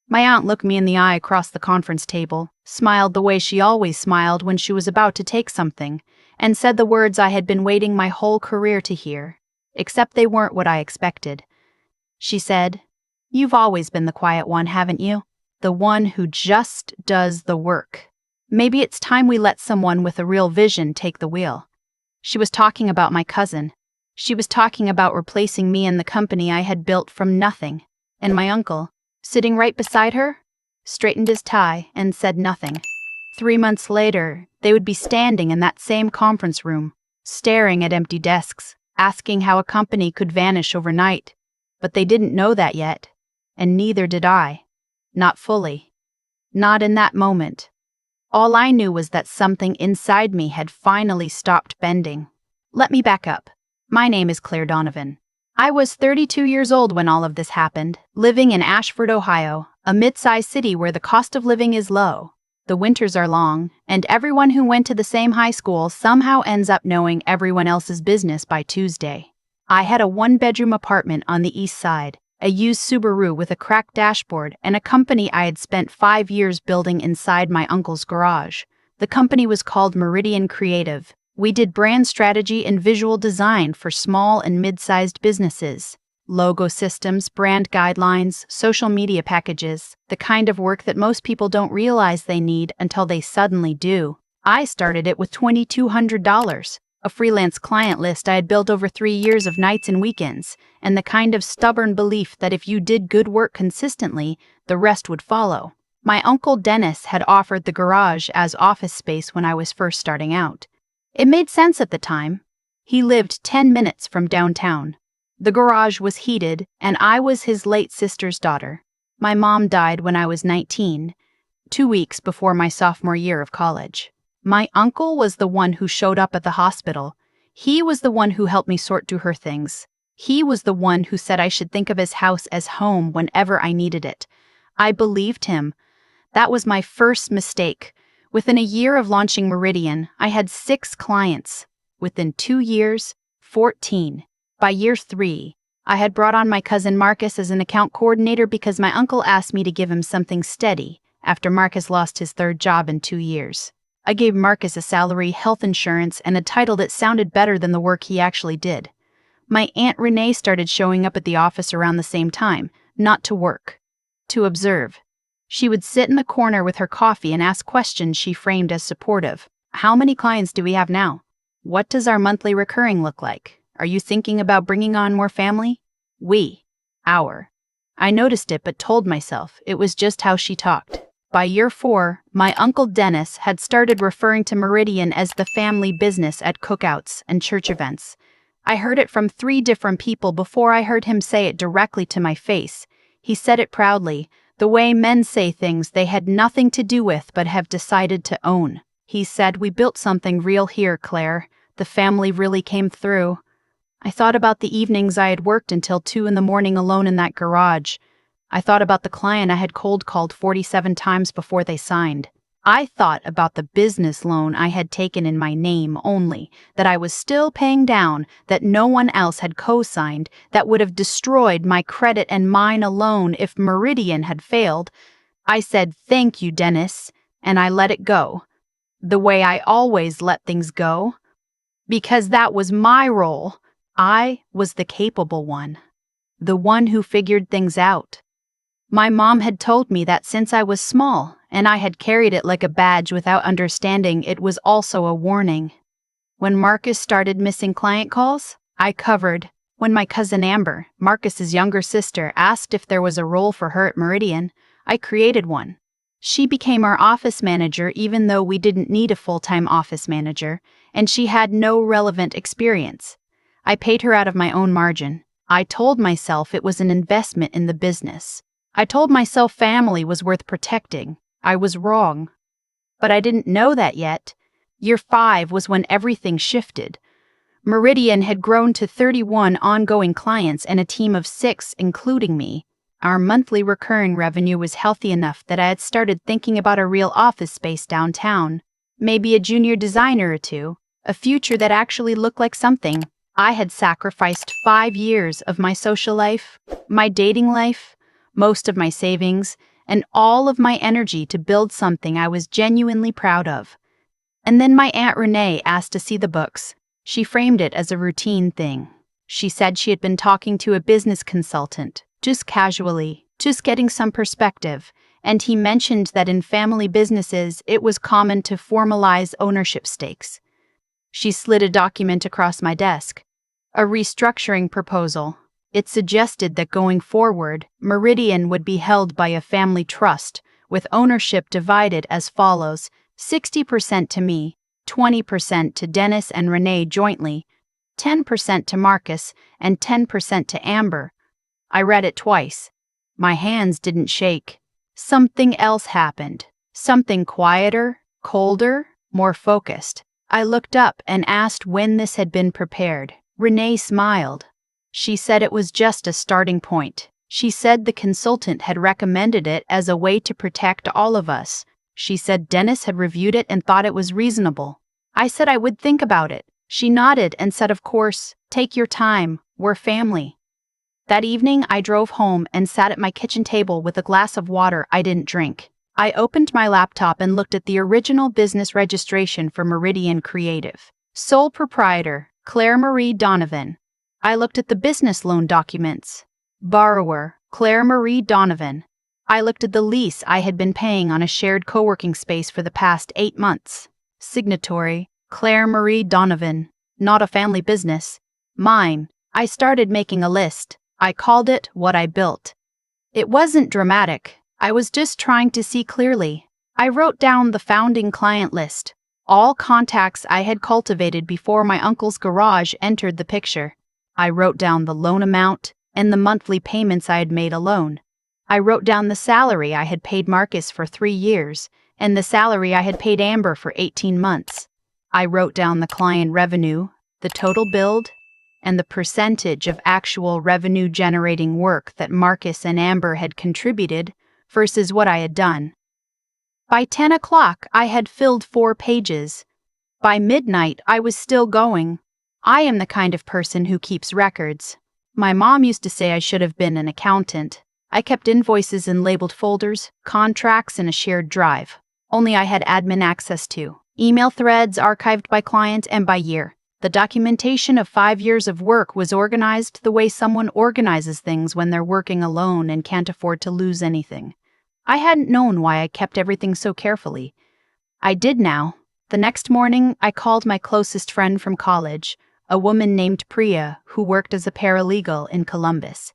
My aunt looked me in the eye across the conference table, smiled the way she always smiled when she was about to take something, and said the words I had been waiting my whole career to hear, except they weren't what I expected. She said, "You've always been the quiet one, haven't you? The one who just does the work. Maybe it's time we let someone with a real vision take the wheel." She was talking about my cousin. She was talking about replacing me in the company I had built from nothing, and my uncle, sitting right beside her, straightened his tie and said nothing. 3 months later, they would be standing in that same conference room, staring at empty desks, asking how a company could vanish overnight. But they didn't know that yet, and neither did I. Not fully. Not in that moment. All I knew was that something inside me had finally stopped bending. Let me back up. My name is Claire Donovan. I was 32 years old when all of this happened, living in Ashford, Ohio, a mid-sized city where the cost of living is low. The winters are long, and everyone who went to the same high school somehow ends up knowing everyone else's business by Tuesday. I had a one-bedroom apartment on the east side, a used Subaru with a cracked dashboard, and a company I had spent 5 years building inside my uncle's garage. The company was called Meridian Creative. We did brand strategy and visual design for small and mid-sized businesses. Logo systems, brand guidelines, social media packages, the kind of work that most people don't realize they need until they suddenly do. I started it with $2,200, a freelance client list I had built over 3 years of nights and weekends, and the kind of stubborn belief that if you did good work consistently, the rest would follow. My uncle Dennis had offered the garage as office space when I was first starting out. It made sense at the time. He lived 10 minutes from downtown. The garage was heated, and I was his late sister's daughter. My mom died when I was 19, 2 weeks before my sophomore year of college. My uncle was the one who showed up at the hospital. He was the one who helped me sort through her things. He was the one who said I should think of his house as home whenever I needed it. I believed him. That was my first mistake. Within a year of launching Meridian, I had 6 clients. Within 2 years, 14. By year 3, I had brought on my cousin Marcus as an account coordinator because my uncle asked me to give him something steady after Marcus lost his 3rd job in 2 years. I gave Marcus a salary, health insurance, and a title that sounded better than the work he actually did. My Aunt Renee started showing up at the office around the same time, not to work, to observe. She would sit in the corner with her coffee and ask questions she framed as supportive. How many clients do we have now? What does our monthly recurring look like? Are you thinking about bringing on more family? Our. I noticed it but told myself it was just how she talked. By year 4, my uncle Dennis had started referring to Meridian as the family business at cookouts and church events. I heard it from 3 different people before I heard him say it directly to my face. He said it proudly, the way men say things they had nothing to do with but have decided to own. He said, "We built something real here, Claire. The family really came through." I thought about the evenings I had worked until 2 in the morning alone in that garage. I thought about the client I had cold called 47 times before they signed. I thought about the business loan I had taken in my name only, that I was still paying down, that no one else had co-signed, that would have destroyed my credit and mine alone if Meridian had failed. I said, "Thank you, Dennis," and I let it go. The way I always let things go. Because that was my role. I was the capable one. The one who figured things out. My mom had told me that since I was small, and I had carried it like a badge without understanding it was also a warning. When Marcus started missing client calls, I covered. When my cousin Amber, Marcus's younger sister, asked if there was a role for her at Meridian, I created one. She became our office manager even though we didn't need a full-time office manager, and she had no relevant experience. I paid her out of my own margin. I told myself it was an investment in the business. I told myself family was worth protecting. I was wrong. But I didn't know that yet. Year 5 was when everything shifted. Meridian had grown to 31 ongoing clients and a team of 6, including me. Our monthly recurring revenue was healthy enough that I had started thinking about a real office space downtown. Maybe a junior designer or 2, a future that actually looked like something. I had sacrificed 5 years of my social life, my dating life, most of my savings, and all of my energy to build something I was genuinely proud of. And then my Aunt Renee asked to see the books. She framed it as a routine thing. She said she had been talking to a business consultant, just casually, just getting some perspective, and he mentioned that in family businesses it was common to formalize ownership stakes. She slid a document across my desk. A restructuring proposal. It suggested that going forward, Meridian would be held by a family trust, with ownership divided as follows: 60% to me, 20% to Dennis and Renee jointly, 10% to Marcus, and 10% to Amber. I read it twice. My hands didn't shake. Something else happened. Something quieter, colder, more focused. I looked up and asked when this had been prepared. Renee smiled. She said it was just a starting point. She said the consultant had recommended it as a way to protect all of us. She said Dennis had reviewed it and thought it was reasonable. I said I would think about it. She nodded and said, "Of course, take your time, we're family." That evening, I drove home and sat at my kitchen table with a glass of water I didn't drink. I opened my laptop and looked at the original business registration for Meridian Creative. Sole proprietor, Claire Marie Donovan. I looked at the business loan documents. Borrower, Claire Marie Donovan. I looked at the lease I had been paying on a shared co-working space for the past 8 months. Signatory, Claire Marie Donovan. Not a family business. Mine. I started making a list. I called it What I Built. It wasn't dramatic. I was just trying to see clearly. I wrote down the founding client list. All contacts I had cultivated before my uncle's garage entered the picture. I wrote down the loan amount and the monthly payments I had made alone. I wrote down the salary I had paid Marcus for 3 years and the salary I had paid Amber for 18 months. I wrote down the client revenue, the total billed, and the percentage of actual revenue-generating work that Marcus and Amber had contributed versus what I had done. By 10 o'clock, I had filled 4 pages. By midnight, I was still going. I am the kind of person who keeps records. My mom used to say I should have been an accountant. I kept invoices in labeled folders, contracts in a shared drive. Only I had admin access to. Email threads archived by client and by year. The documentation of 5 years of work was organized the way someone organizes things when they're working alone and can't afford to lose anything. I hadn't known why I kept everything so carefully. I did now. The next morning, I called my closest friend from college, a woman named Priya who worked as a paralegal in Columbus.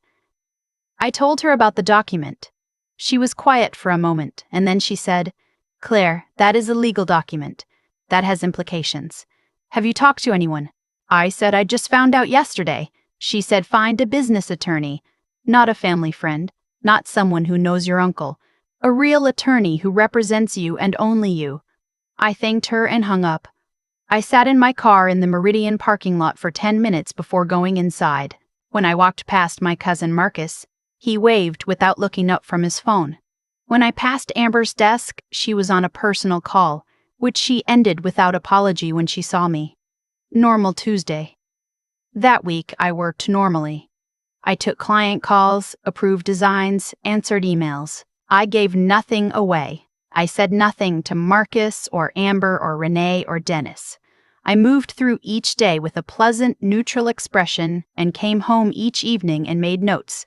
I told her about the document. She was quiet for a moment, and then she said, "Claire, that is a legal document. That has implications. Have you talked to anyone?" I said I just found out yesterday. She said find a business attorney, not a family friend, not someone who knows your uncle, a real attorney who represents you and only you. I thanked her and hung up. I sat in my car in the Meridian parking lot for 10 minutes before going inside. When I walked past my cousin Marcus, he waved without looking up from his phone. When I passed Amber's desk, she was on a personal call, which she ended without apology when she saw me. Normal Tuesday. That week, I worked normally. I took client calls, approved designs, answered emails. I gave nothing away. I said nothing to Marcus or Amber or Renee or Dennis. I moved through each day with a pleasant, neutral expression and came home each evening and made notes.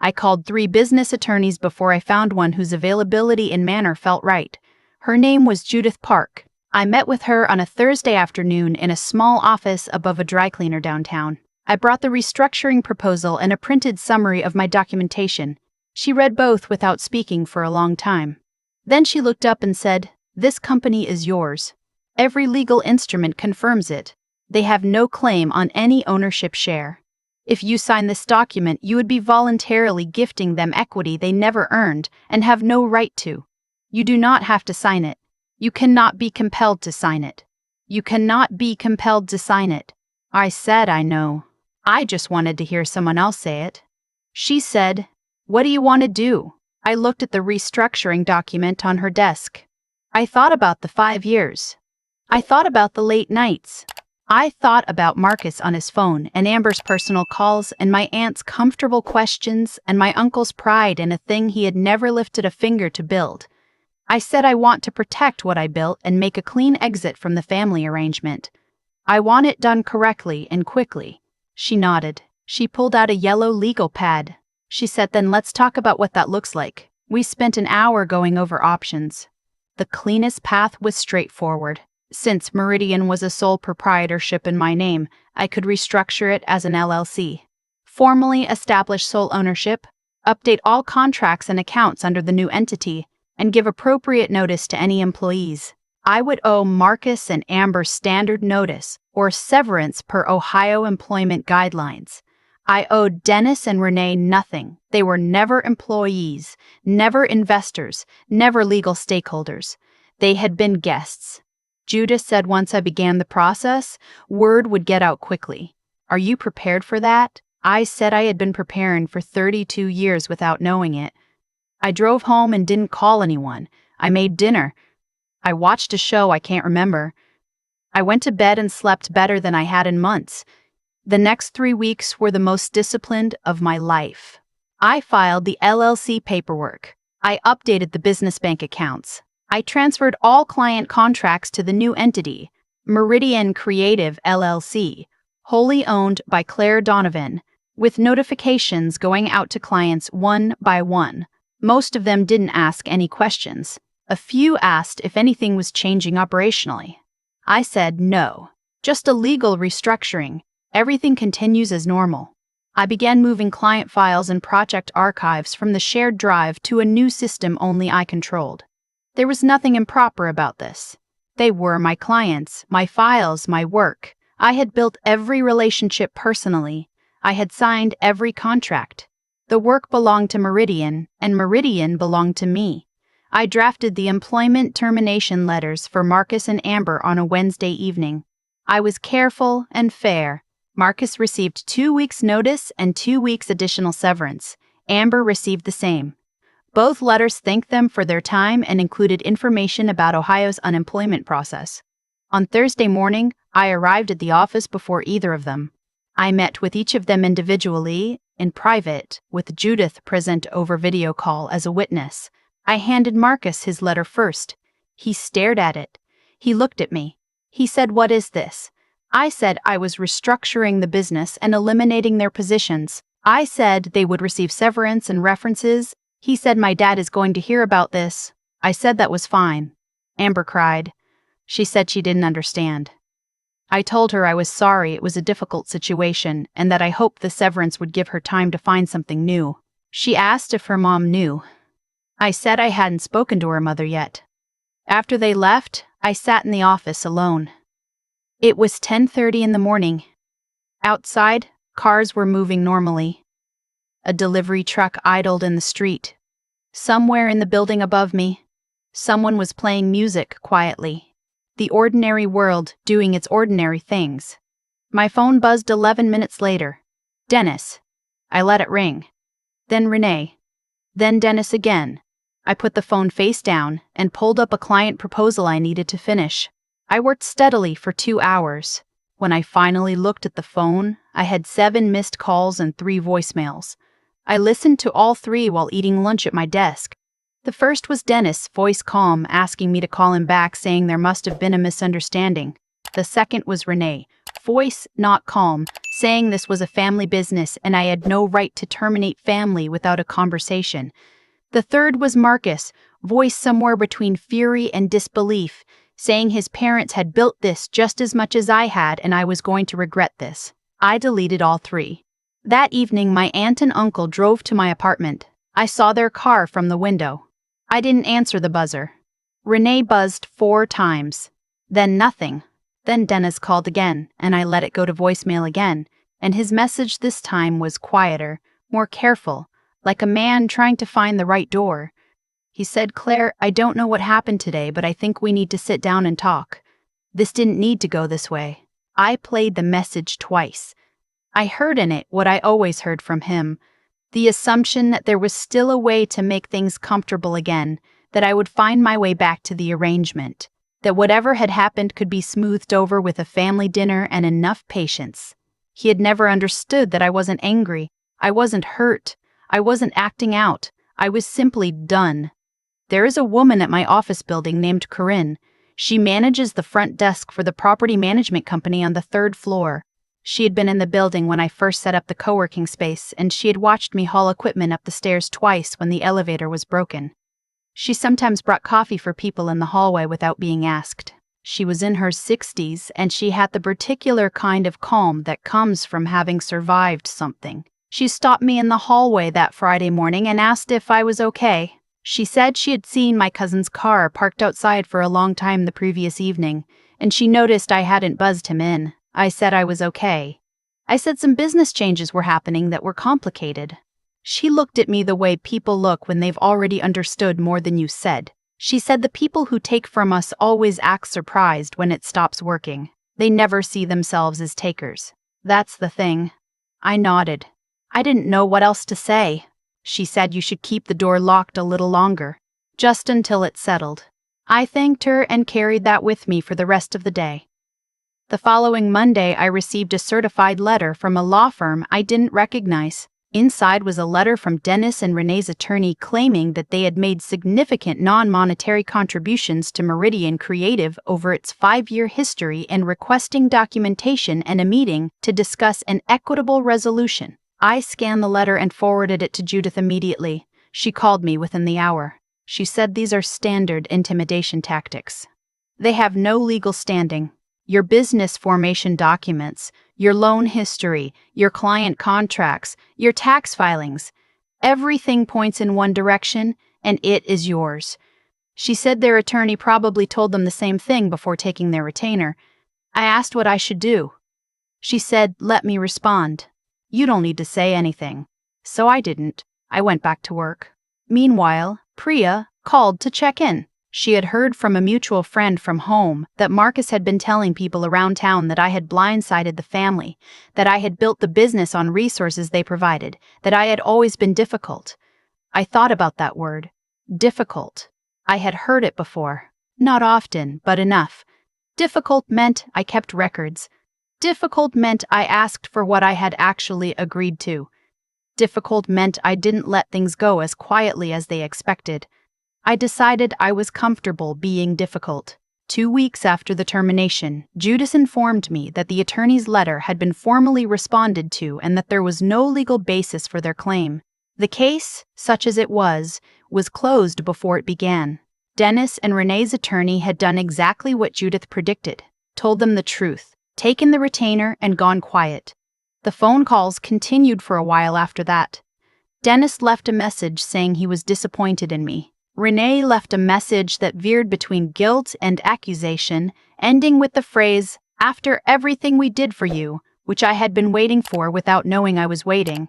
I called 3 business attorneys before I found one whose availability and manner felt right. Her name was Judith Park. I met with her on a Thursday afternoon in a small office above a dry cleaner downtown. I brought the restructuring proposal and a printed summary of my documentation. She read both without speaking for a long time. Then she looked up and said, "This company is yours. Every legal instrument confirms it. They have no claim on any ownership share. If you sign this document, you would be voluntarily gifting them equity they never earned and have no right to. You do not have to sign it. You cannot be compelled to sign it. You cannot be compelled to sign it." I said, "I know. I just wanted to hear someone else say it." She said, "What do you want to do?" I looked at the restructuring document on her desk. I thought about the 5 years. I thought about the late nights. I thought about Marcus on his phone and Amber's personal calls and my aunt's comfortable questions and my uncle's pride in a thing he had never lifted a finger to build. I said I want to protect what I built and make a clean exit from the family arrangement. I want it done correctly and quickly. She nodded. She pulled out a yellow legal pad. She said, then let's talk about what that looks like. We spent an hour going over options. The cleanest path was straightforward. Since Meridian was a sole proprietorship in my name, I could restructure it as an LLC. Formally establish sole ownership, update all contracts and accounts under the new entity, and give appropriate notice to any employees. I would owe Marcus and Amber standard notice or severance per Ohio employment guidelines. I owed Dennis and Renee nothing. They were never employees, never investors, never legal stakeholders. They had been guests. Judith said once I began the process, word would get out quickly. Are you prepared for that? I said I had been preparing for 32 years without knowing it. I drove home and didn't call anyone. I made dinner. I watched a show I can't remember. I went to bed and slept better than I had in months. The next 3 weeks were the most disciplined of my life. I filed the LLC paperwork. I updated the business bank accounts. I transferred all client contracts to the new entity, Meridian Creative LLC, wholly owned by Claire Donovan, with notifications going out to clients one by one. Most of them didn't ask any questions. A few asked if anything was changing operationally. I said no, just a legal restructuring. Everything continues as normal. I began moving client files and project archives from the shared drive to a new system only I controlled. There was nothing improper about this. They were my clients, my files, my work. I had built every relationship personally. I had signed every contract. The work belonged to Meridian, and Meridian belonged to me. I drafted the employment termination letters for Marcus and Amber on a Wednesday evening. I was careful and fair. Marcus received 2 weeks' notice and 2 weeks additional severance. Amber received the same. Both letters thanked them for their time and included information about Ohio's unemployment process. On Thursday morning, I arrived at the office before either of them. I met with each of them individually, in private, with Judith present over video call as a witness. I handed Marcus his letter first. He stared at it. He looked at me. He said, "What is this?" I said I was restructuring the business and eliminating their positions. I said they would receive severance and references. He said, "My dad is going to hear about this." I said that was fine. Amber cried. She said she didn't understand. I told her I was sorry it was a difficult situation and that I hoped the severance would give her time to find something new. She asked if her mom knew. I said I hadn't spoken to her mother yet. After they left, I sat in the office alone. It was 10:30 in the morning. Outside, cars were moving normally. A delivery truck idled in the street. Somewhere in the building above me, someone was playing music quietly. The ordinary world doing its ordinary things. My phone buzzed 11 minutes later. Dennis. I let it ring. Then Renee. Then Dennis again. I put the phone face down and pulled up a client proposal I needed to finish. I worked steadily for 2 hours. When I finally looked at the phone, I had 7 missed calls and 3 voicemails. I listened to all 3 while eating lunch at my desk. The first was Dennis, voice calm, asking me to call him back, saying there must have been a misunderstanding. The second was Renee, voice not calm, saying this was a family business and I had no right to terminate family without a conversation. The third was Marcus, voice somewhere between fury and disbelief, saying his parents had built this just as much as I had and I was going to regret this. I deleted all 3. That evening, my aunt and uncle drove to my apartment. I saw their car from the window. I didn't answer the buzzer. Renee buzzed 4 times. Then nothing. Then Dennis called again, and I let it go to voicemail again, and his message this time was quieter, more careful, like a man trying to find the right door. He said, "Claire, I don't know what happened today, but I think we need to sit down and talk. This didn't need to go this way." I played the message twice. I heard in it what I always heard from him, the assumption that there was still a way to make things comfortable again, that I would find my way back to the arrangement. that whatever had happened could be smoothed over with a family dinner and enough patience. He had never understood that I wasn't angry, I wasn't hurt, I wasn't acting out, I was simply done. There is a woman at my office building named Corinne. She manages the front desk for the property management company on the 3rd floor. She had been in the building when I first set up the co-working space, and she had watched me haul equipment up the stairs twice when the elevator was broken. She sometimes brought coffee for people in the hallway without being asked. She was in her 60s, and she had the particular kind of calm that comes from having survived something. She stopped me in the hallway that Friday morning and asked if I was okay. She said she had seen my cousin's car parked outside for a long time the previous evening, and she noticed I hadn't buzzed him in. I said I was okay. I said some business changes were happening that were complicated. She looked at me the way people look when they've already understood more than you said. She said the people who take from us always act surprised when it stops working. They never see themselves as takers. That's the thing. I nodded. I didn't know what else to say. She said you should keep the door locked a little longer, just until it settled. I thanked her and carried that with me for the rest of the day. The following Monday, I received a certified letter from a law firm I didn't recognize. Inside was a letter from Dennis and Renee's attorney claiming that they had made significant non-monetary contributions to Meridian Creative over its 5-year history and requesting documentation and a meeting to discuss an equitable resolution. I scanned the letter and forwarded it to Judith immediately. She called me within the hour. She said these are standard intimidation tactics. They have no legal standing. Your business formation documents, your loan history, your client contracts, your tax filings, everything points in one direction, and it is yours. She said their attorney probably told them the same thing before taking their retainer. I asked what I should do. She said, let me respond. You don't need to say anything. So I didn't. I went back to work. Meanwhile, Priya called to check in. She had heard from a mutual friend from home that Marcus had been telling people around town that I had blindsided the family, that I had built the business on resources they provided, that I had always been difficult. I thought about that word, difficult. I had heard it before. Not often, but enough. Difficult meant I kept records. Difficult meant I asked for what I had actually agreed to. Difficult meant I didn't let things go as quietly as they expected. I decided I was comfortable being difficult. 2 weeks after the termination, Judith informed me that the attorney's letter had been formally responded to and that there was no legal basis for their claim. The case, such as it was closed before it began. Dennis and Renee's attorney had done exactly what Judith predicted, told them the truth, taken the retainer, and gone quiet. The phone calls continued for a while after that. Dennis left a message saying he was disappointed in me. Renee left a message that veered between guilt and accusation, ending with the phrase, "After everything we did for you," which I had been waiting for without knowing I was waiting.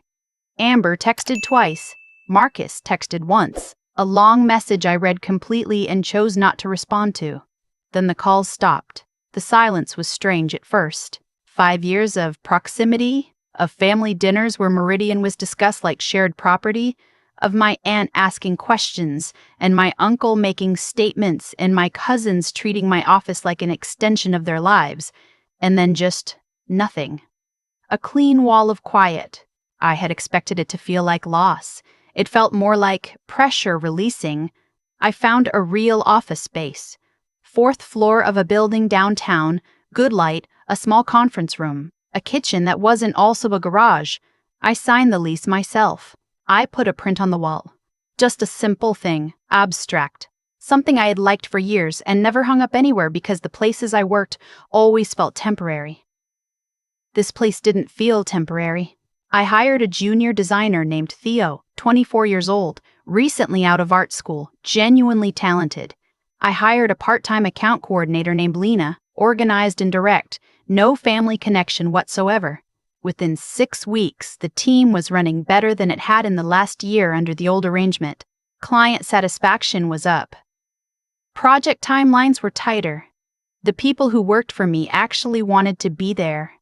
Amber texted twice. Marcus texted once. A long message I read completely and chose not to respond to. Then the calls stopped. The silence was strange at first. 5 years of proximity, of family dinners where Meridian was discussed like shared property, of my aunt asking questions, and my uncle making statements, and my cousins treating my office like an extension of their lives, and then just nothing. A clean wall of quiet. I had expected it to feel like loss. It felt more like pressure releasing. I found a real office space. 4th floor of a building downtown, good light, a small conference room, a kitchen that wasn't also a garage. I signed the lease myself. I put a print on the wall. Just a simple thing, abstract. Something I had liked for years and never hung up anywhere because the places I worked always felt temporary. This place didn't feel temporary. I hired a junior designer named Theo, 24 years old, recently out of art school, genuinely talented. I hired a part-time account coordinator named Lena, organized and direct, no family connection whatsoever. Within 6 weeks, the team was running better than it had in the last year under the old arrangement. Client satisfaction was up. Project timelines were tighter. The people who worked for me actually wanted to be there.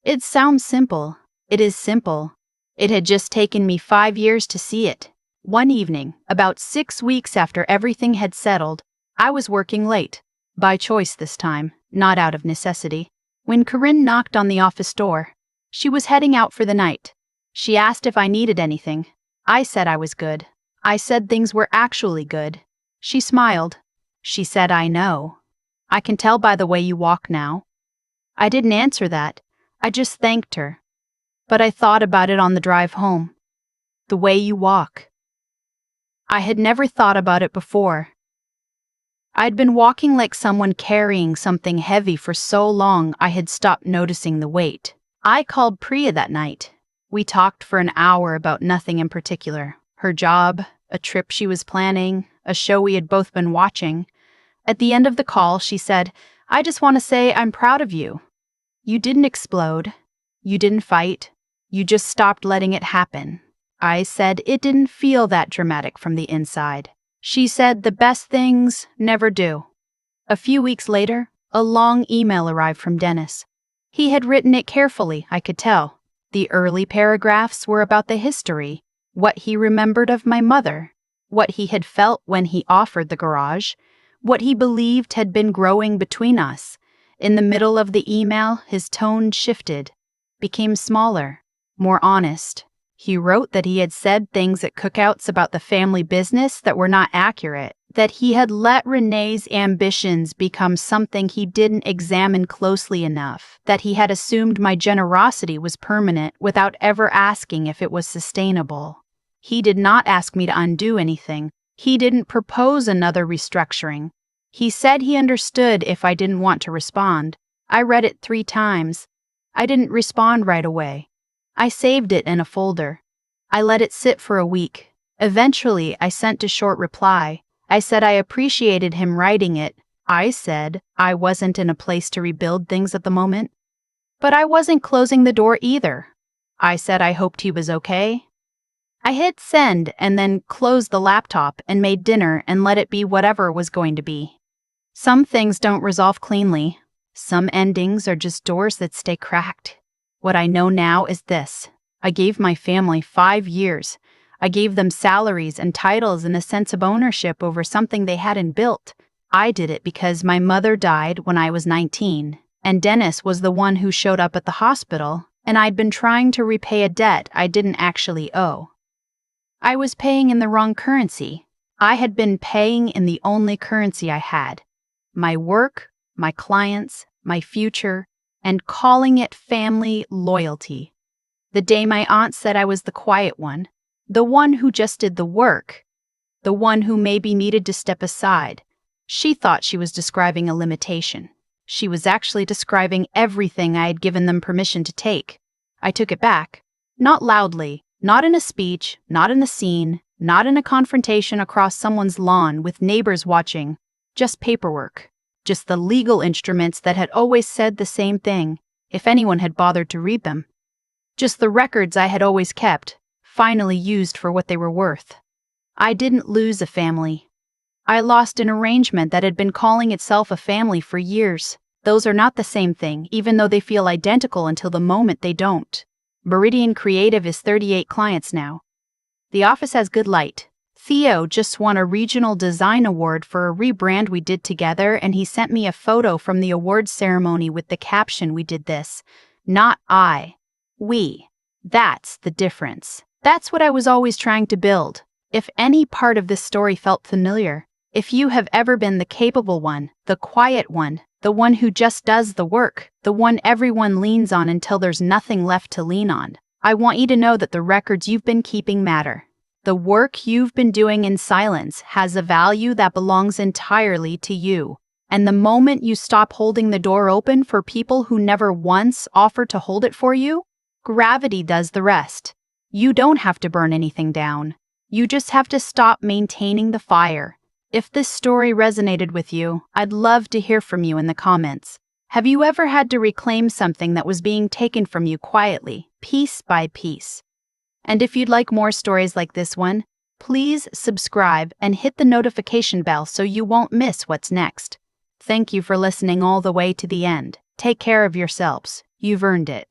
It sounds simple. It is simple. It had just taken me 5 years to see it. One evening, about 6 weeks after everything had settled, I was working late. By choice this time, not out of necessity. When Corinne knocked on the office door, she was heading out for the night. She asked if I needed anything. I said I was good. I said things were actually good. She smiled. She said, "I know. I can tell by the way you walk now." I didn't answer that. I just thanked her. But I thought about it on the drive home. The way you walk. I had never thought about it before. I'd been walking like someone carrying something heavy for so long I had stopped noticing the weight. I called Priya that night. We talked for an hour about nothing in particular. Her job, a trip she was planning, a show we had both been watching. At the end of the call, she said, "I just want to say I'm proud of you. You didn't explode. You didn't fight. You just stopped letting it happen." I said it didn't feel that dramatic from the inside. She said the best things never do. A few weeks later, a long email arrived from Dennis. He had written it carefully, I could tell. The early paragraphs were about the history, what he remembered of my mother, what he had felt when he offered the garage, what he believed had been growing between us. In the middle of the email, his tone shifted, became smaller, more honest. He wrote that he had said things at cookouts about the family business that were not accurate, that he had let Renee's ambitions become something he didn't examine closely enough, that he had assumed my generosity was permanent without ever asking if it was sustainable. He did not ask me to undo anything. He didn't propose another restructuring. He said he understood if I didn't want to respond. I read it 3 times. I didn't respond right away. I saved it in a folder. I let it sit for a week. Eventually, I sent a short reply. I said I appreciated him writing it. I said I wasn't in a place to rebuild things at the moment. But I wasn't closing the door either. I said I hoped he was okay. I hit send and then closed the laptop and made dinner and let it be whatever it was going to be. Some things don't resolve cleanly. Some endings are just doors that stay cracked. What I know now is this. I gave my family 5 years. I gave them salaries and titles and a sense of ownership over something they hadn't built. I did it because my mother died when I was 19, and Dennis was the one who showed up at the hospital, and I'd been trying to repay a debt I didn't actually owe. I was paying in the wrong currency. I had been paying in the only currency I had. My work, my clients, my future, and calling it family loyalty. The day my aunt said I was the quiet one, the one who just did the work, the one who maybe needed to step aside, she thought she was describing a limitation. She was actually describing everything I had given them permission to take. I took it back. Not loudly, not in a speech, not in a scene, not in a confrontation across someone's lawn with neighbors watching, just paperwork. Just the legal instruments that had always said the same thing, if anyone had bothered to read them. Just the records I had always kept, finally used for what they were worth. I didn't lose a family. I lost an arrangement that had been calling itself a family for years. Those are not the same thing, even though they feel identical until the moment they don't. Meridian Creative is 38 clients now. The office has good light. Theo just won a regional design award for a rebrand we did together, and he sent me a photo from the awards ceremony with the caption, "We did this. Not I. We." That's the difference. That's what I was always trying to build. If any part of this story felt familiar, if you have ever been the capable one, the quiet one, the one who just does the work, the one everyone leans on until there's nothing left to lean on, I want you to know that the records you've been keeping matter. The work you've been doing in silence has a value that belongs entirely to you. And the moment you stop holding the door open for people who never once offered to hold it for you, gravity does the rest. You don't have to burn anything down. You just have to stop maintaining the fire. If this story resonated with you, I'd love to hear from you in the comments. Have you ever had to reclaim something that was being taken from you quietly, piece by piece? And if you'd like more stories like this one, please subscribe and hit the notification bell so you won't miss what's next. Thank you for listening all the way to the end. Take care of yourselves. You've earned it.